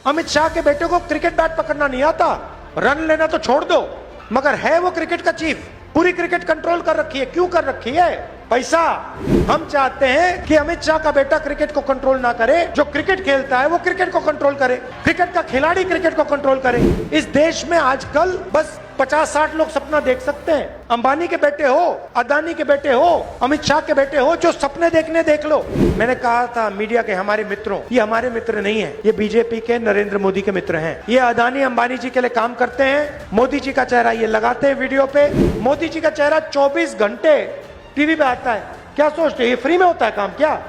अमित शाह के बेटे को क्रिकेट बैट पकड़ना नहीं आता, रन लेना तो छोड़ दो, मगर है वो क्रिकेट का चीफ, पूरी क्रिकेट कंट्रोल कर रखी है। क्यों कर रखी है? पैसा। हम चाहते हैं कि अमित शाह का बेटा क्रिकेट को कंट्रोल ना करे, जो क्रिकेट खेलता है वो क्रिकेट को कंट्रोल करे, क्रिकेट का खिलाड़ी क्रिकेट को कंट्रोल करे। इस देश में आजकल बस 50-60 लोग सपना देख सकते हैं। अंबानी के बेटे हो, अदानी के बेटे हो, अमित शाह के बेटे हो, जो सपने देखने देख लो। मैंने कहा था मीडिया के हमारे मित्रों, ये हमारे मित्र नहीं है, ये बीजेपी के नरेंद्र मोदी के मित्र हैं। ये अदानी अंबानी जी के लिए काम करते हैं। मोदी जी का चेहरा ये लगाते हैं वीडियो पे। मोदी जी का चेहरा 24 घंटे टीवी पे आता है। क्या सोचते हैं ये फ्री में होता है काम? क्या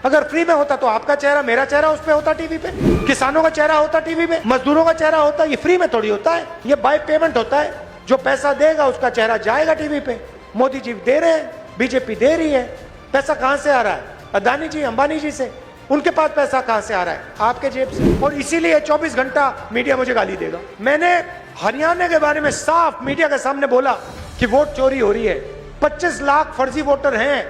अगर फ्री में होता तो आपका चेहरा, मेरा चेहरा उस पे होता टीवी पे, किसानों का चेहरा होता टीवी पे, मजदूरों का चेहरा होता। ये फ्री में थोड़ी होता है, ये बाय पेमेंट होता है। जो पैसा देगा उसका चेहरा जाएगा टीवी पे। मोदी जी दे रहे हैं, बीजेपी दे रही है। पैसा कहां से आ रहा है? अदानी जी अंबानी जी से। उनके पास पैसा कहां से आ रहा है? आपके जेब से। और इसीलिए 24 घंटा मीडिया मुझे गाली देगा। मैंने हरियाणा के बारे में साफ मीडिया के सामने बोला कि वोट चोरी हो रही है, 25 लाख फर्जी वोटर हैं।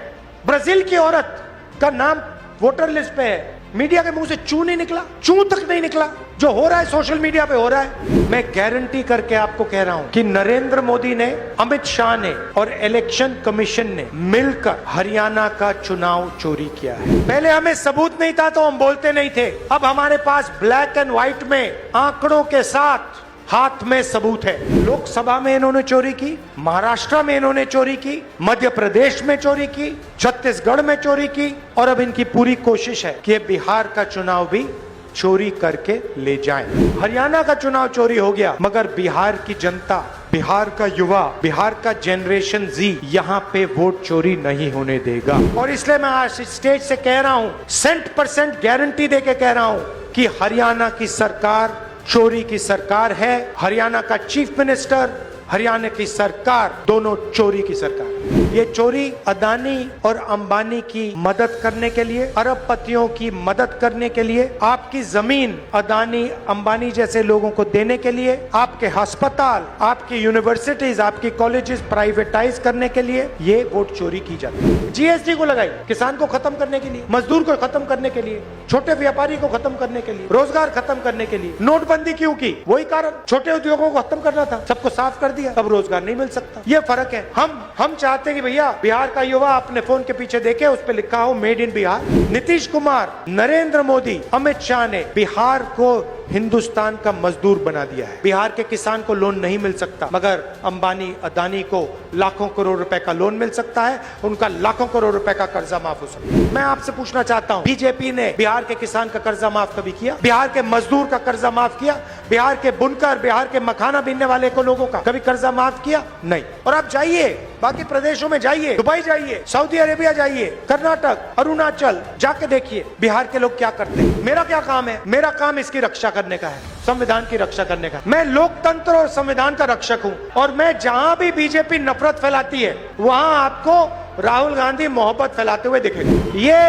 ब्राजील की औरत का नाम वोटर लिस्ट पे है। मीडिया के मुंह से चू नहीं निकला, चू तक नहीं निकला। जो हो रहा है सोशल मीडिया पे हो रहा है। मैं गारंटी करके आपको कह रहा हूं कि नरेंद्र मोदी ने, अमित शाह ने और इलेक्शन कमीशन ने मिलकर हरियाणा का चुनाव चोरी किया है। पहले हमें सबूत नहीं था तो हम बोलते नहीं थे। अब हमारे पास ब्लैक एंड व्हाइट में आंकड़ों के साथ हाथ में सबूत है। लोकसभा में इन्होंने चोरी की, महाराष्ट्र में इन्होंने चोरी की, मध्य प्रदेश में चोरी की, छत्तीसगढ़ में चोरी की, और अब इनकी पूरी कोशिश है कि बिहार का चुनाव भी चोरी करके ले जाएं। हरियाणा का चुनाव चोरी हो गया, मगर बिहार की जनता, बिहार का युवा, बिहार का जनरेशन जी यहाँ पे वोट चोरी नहीं होने देगा। और इसलिए मैं आज स्टेज से कह रहा हूँ, 100% गारंटी देके कह रहा हूँ कि हरियाणा की सरकार चोरी की सरकार है। हरियाणा का चीफ मिनिस्टर, हरियाणा की सरकार, दोनों चोरी की सरकार। ये चोरी अदानी और अंबानी की मदद करने के लिए, अरबपतियों की मदद करने के लिए, आपकी जमीन अदानी अंबानी जैसे लोगों को देने के लिए, आपके अस्पताल, आपकी यूनिवर्सिटीज, आपकी कॉलेजेस प्राइवेटाइज करने के लिए ये वोट चोरी की जाती है। जीएसटी को लगाई किसान को खत्म करने के लिए, मजदूर को खत्म करने के लिए, छोटे व्यापारी को खत्म करने के लिए, रोजगार खत्म करने के लिए। नोटबंदी क्यों की? वही कारण, छोटे उद्योगों को खत्म करना था, सबको साफ कर दिया, अब रोजगार नहीं मिल सकता। ये फर्क है। हम चाहते हैं कि भैया बिहार का युवा अपने फोन के पीछे देखे, उस पे लिखा हो मेड इन बिहार। नीतीश कुमार, नरेंद्र मोदी, अमित शाह ने बिहार को हिंदुस्तान का मजदूर बना दिया है। बिहार के किसान को लोन नहीं मिल सकता, मगर अंबानी अदानी को लाखों करोड़ रुपए का लोन मिल सकता है, उनका लाखों करोड़ रुपए का कर्जा माफ हो सकता है। मैं आपसे पूछना चाहता हूं, बीजेपी ने बिहार के किसान का कर्जा माफ कभी किया? बिहार के मजदूर का कर्जा माफ किया? बिहार के बुनकर, बिहार के मखाना बीनने वाले को लोगों का कभी कर्जा माफ किया? नहीं। और आप जाइए बाकी प्रदेशों में, जाइए दुबई, जाइए सऊदी अरेबिया, जाइए कर्नाटक, अरुणाचल, जाके देखिए बिहार के लोग क्या करते हैं। मेरा क्या काम है? मेरा काम इसकी रक्षा करने का है, संविधान की रक्षा करने का। मैं लोकतंत्र और संविधान का रक्षक हूं, और मैं जहां भी बीजेपी नफरत फैलाती है वहां आपको राहुल गांधी मोहब्बत फैलाते हुए दिखेंगे। ये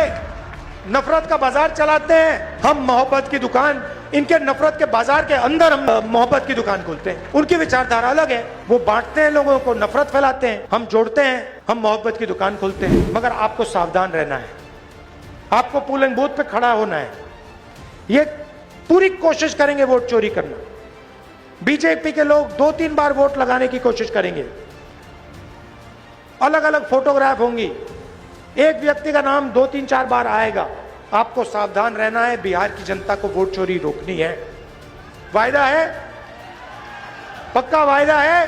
नफरत का बाजार चलाते हैं, हम मोहब्बत की दुकान, इनके नफरत के बाजार के अंदर हम मोहब्बत की दुकान खोलते हैं। उनकी विचारधारा अलग है, वो बांटते हैं लोगों को, नफरत फैलाते हैं, हम जोड़ते हैं, हम मोहब्बत की दुकान खोलते हैं। मगर आपको सावधान रहना है, आपको पोलिंग बूथ पे खड़ा होना है। ये पूरी कोशिश करेंगे वोट चोरी करना। बीजेपी के लोग 2-3 बार वोट लगाने की कोशिश करेंगे, अलग अलग फोटोग्राफ होंगी, एक व्यक्ति का नाम 2-3-4 बार आएगा। आपको सावधान रहना है, बिहार की जनता को वोट चोरी रोकनी है। वायदा है, पक्का वायदा है।